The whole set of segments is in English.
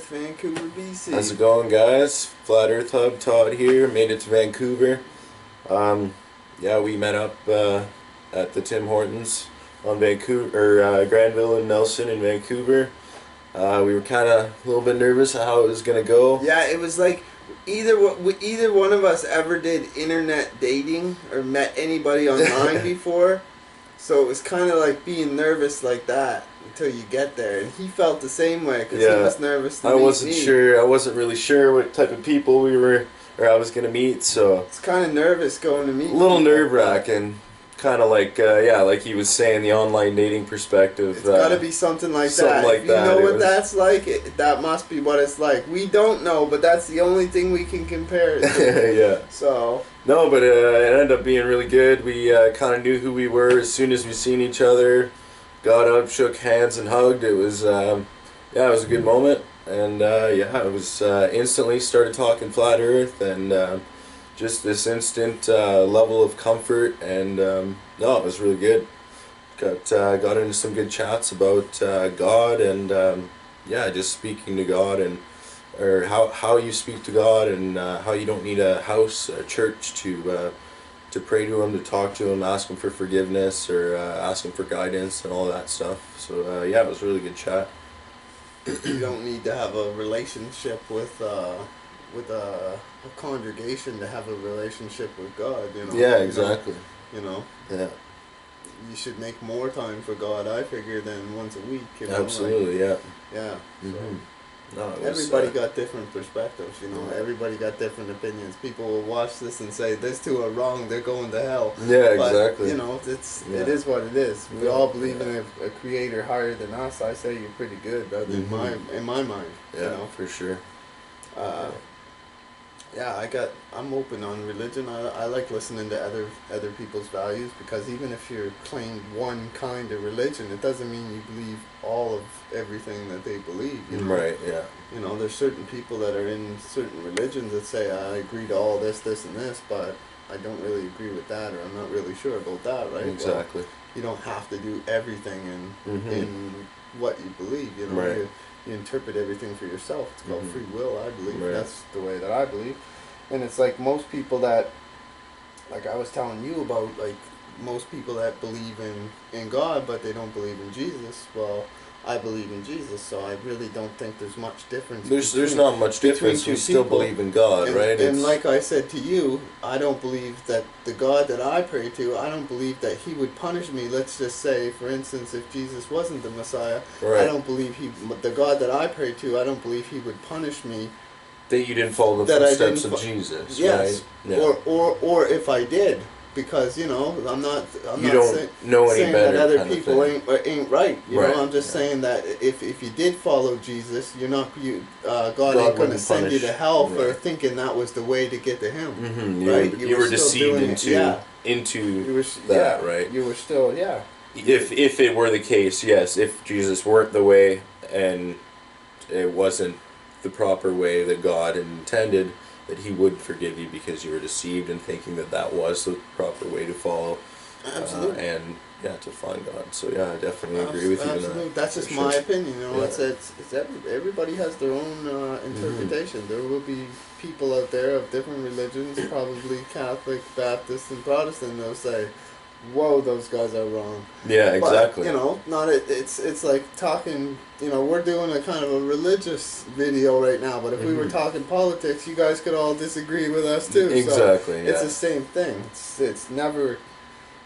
Vancouver, BC. How's it going, guys? Flat Earth Hub, Todd here. Made it to Vancouver. Yeah, we met up at the Tim Hortons on Vancouver, or Granville and Nelson in Vancouver. We were kind of a little bit nervous how it was gonna go. Yeah, it was like either one of us ever did internet dating or met anybody online before, so it was kind of like being nervous like that until you get there. And he felt the same way because he was nervous to meet me. I wasn't really sure what type of people I was gonna meet, so it's kind of nervous going to meet. A little nerve-wracking. Kind of like, like he was saying, the online dating perspective. It's got to be something like that. Like if you know what that's like, that must be what it's like. We don't know, but that's the only thing we can compare it to. Yeah. So. No, but it ended up being really good. We kind of knew who we were as soon as we seen each other. Got up, shook hands, and hugged. It was, it was a good moment. And, it was instantly started talking flat earth and... just this instant level of comfort, and no, it was really good. Got into some good chats about God and just speaking to God and or how you speak to God and how you don't need a house, a church to pray to Him, to talk to Him, ask Him for forgiveness or ask Him for guidance and all that stuff. So it was a really good chat. You don't need to have a relationship with a congregation to have a relationship with God, you know. Yeah, exactly. You know. Yeah. You should make more time for God, I figure, than once a week. You know? Absolutely, yeah. Mm-hmm. So no, everybody got different perspectives, you know. Everybody got different opinions. People will watch this and say, "These two are wrong. They're going to hell." Yeah, but, exactly. You know, it is what it is. We all believe in a creator higher than us. I say you're pretty good, in my mind. Yeah, you know? for sure. I'm open on religion. I like listening to other people's values, because even if you're claimed one kind of religion, it doesn't mean you believe all of everything that they believe. You know? Right, yeah. You know, there's certain people that are in certain religions that say, I agree to all this, this, and this, but I don't really agree with that, or I'm not really sure about that, right? Exactly. Well, you don't have to do everything in what you believe, you know. Right. You interpret everything for yourself. It's called free will, I believe. Right. That's the way that I believe. And it's like most people that, like I was telling you about, like most people that believe in God, but they don't believe in Jesus. Well, I believe in Jesus, so I really don't think there's much difference. There's not much difference. You still believe in God, right? And like I said to you, I don't believe that the God that I pray to, I don't believe that He would punish me. Let's just say, for instance, if Jesus wasn't the Messiah, right. I don't believe the God that I pray to, I don't believe He would punish me. That you didn't follow the footsteps of Jesus, yes, right? Yeah. Or if I did. Because I'm not know any saying better that other people ain't right. You know, I'm just saying that if you did follow Jesus, God ain't going to send you to hell for thinking that was the way to get to Him. Mm-hmm. Right? You were deceived into that, right? You were still, If it were the case, yes. If Jesus weren't the way and it wasn't the proper way that God intended, that He would forgive you because you were deceived in thinking that was the proper way to follow. Absolutely. And to find God. So I definitely agree with you. Absolutely. That's just my opinion. You know, it's everybody has their own interpretation. There will be people out there of different religions, probably Catholic, Baptist, and Protestant. They'll say, "Whoa, those guys are wrong." Yeah, exactly. But, you know, it's like talking. You know, we're doing a kind of a religious video right now, but if we were talking politics, you guys could all disagree with us too. Exactly. So it's the same thing. It's never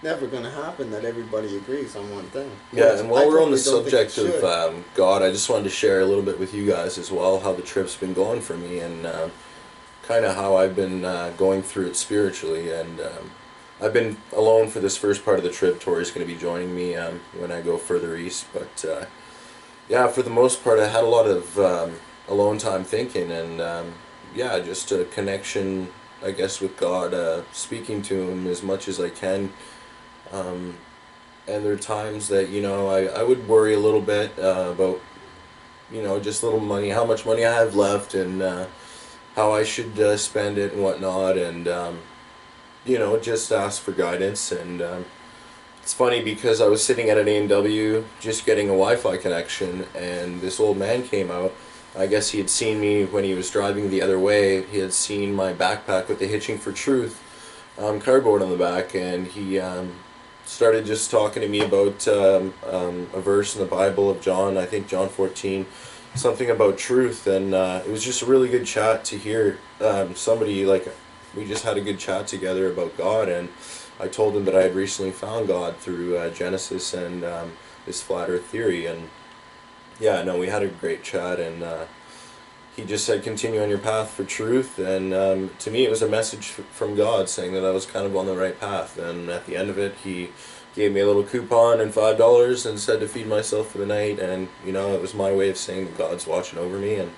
going to happen that everybody agrees on one thing. Yeah, and while we're on the subject of God, I just wanted to share a little bit with you guys as well how the trip's been going for me and kind of how I've been going through it spiritually. And I've been alone for this first part of the trip. Tori's going to be joining me when I go further east, but for the most part, I had a lot of alone time thinking, and just a connection, I guess, with God, speaking to Him as much as I can. And there are times that I would worry a little bit about just little money, how much money I have left, and how I should spend it and whatnot, and just ask for guidance. And it's funny because I was sitting at an A&W just getting a Wi-Fi connection, and this old man came out I guess he had seen me when he was driving the other way. He had seen my backpack with the Hitching for Truth cardboard on the back, and he started just talking to me about a verse in the Bible of John, I think John 14, something about truth, and it was just a really good chat to hear somebody, like, we just had a good chat together about God, and I told him that I had recently found God through Genesis and this flat earth theory, and yeah, no, we had a great chat, and he just said, continue on your path for truth, and to me it was a message from God saying that I was kind of on the right path, and at the end of it he gave me a little coupon and $5 and said to feed myself for the night, and you know, it was my way of saying that God's watching over me, and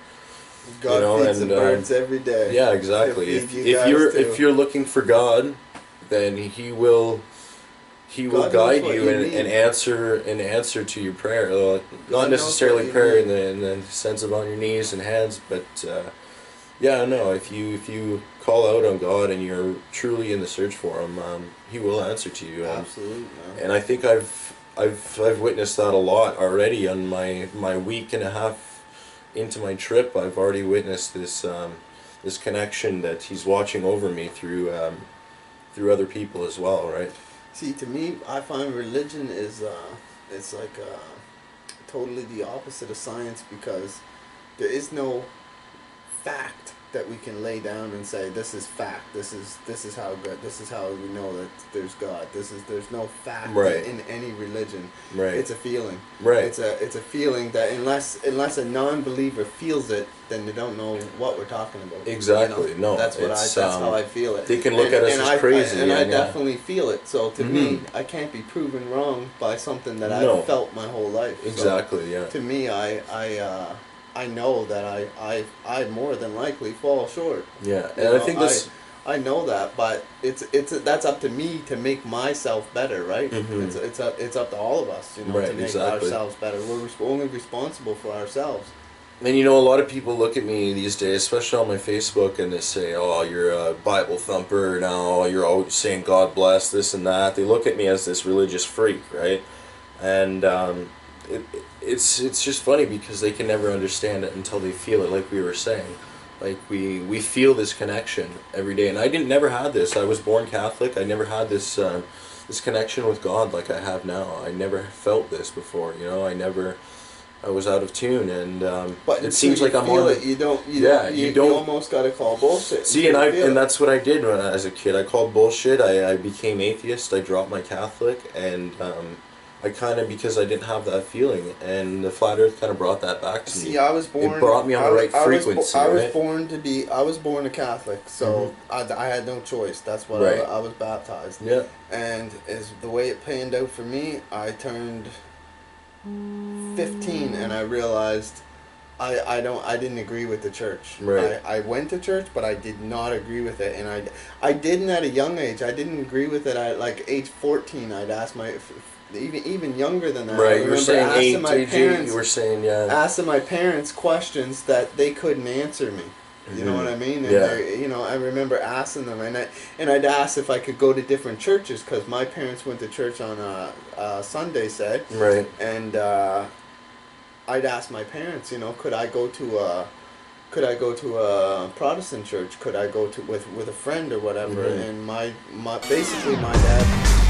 God feeds the birds every day. Yeah, exactly. If you're looking for God, then He will guide you and answer to your prayer. Not necessarily prayer in the sense of on your knees and hands, but yeah, no. If you call out on God and you're truly in the search for Him, He will answer to you. Absolutely. And I think I've witnessed that a lot already on my week and a half into my trip. I've already witnessed this this connection that He's watching over me through other people as well, right? See, to me, I find religion is it's like totally the opposite of science, because there is no fact that we can lay down and say this is fact. This is how good. This is how we know that there's God. There's no fact in any religion. Right. It's a feeling. Right. It's a feeling that unless a non-believer feels it, then they don't know what we're talking about. Exactly. You know? No. That's how I feel it. They can look at us as crazy, and I definitely feel it. So to me, I can't be proven wrong by something that I've felt my whole life. Exactly. So, yeah. To me, I know that I more than likely fall short. Yeah, and I think this. I know that, but that's up to me to make myself better, right? Mm-hmm. It's up to all of us, you know, to make ourselves better. We're only responsible for ourselves. And you know, a lot of people look at me these days, especially on my Facebook, and they say, "Oh, you're a Bible thumper now. You're always saying God bless this and that." They look at me as this religious freak, right? And it's just funny because they can never understand it until they feel it, like we were saying. Like we feel this connection every day, and I never had this. I was born Catholic. I never had this this connection with God like I have now. I never felt this before. You know, I was out of tune, and but it seems like I'm feel on. It, you don't almost got to call bullshit. See, and that's what I did when as a kid. I called bullshit. I became atheist. I dropped my Catholic, and I kind of, because I didn't have that feeling, and the flat Earth kind of brought that back to me. See, I was born. It brought me on the right frequency. I was born a Catholic, so I had no choice. That's what I was baptized. Yeah. And as the way it panned out for me, I turned 15, and I realized I didn't agree with the church. Right. I went to church, but I did not agree with it, and I didn't at a young age. I didn't agree with it at like age 14. I'd ask my even younger than that. Right, you were saying age. You were saying asking my parents questions that they couldn't answer me. You know what I mean? And I remember asking them, and I'd ask if I could go to different churches, because my parents went to church on Sunday, said. Right. And I'd ask my parents, could I go to a Protestant church? Could I go to with a friend or whatever? And my basically my dad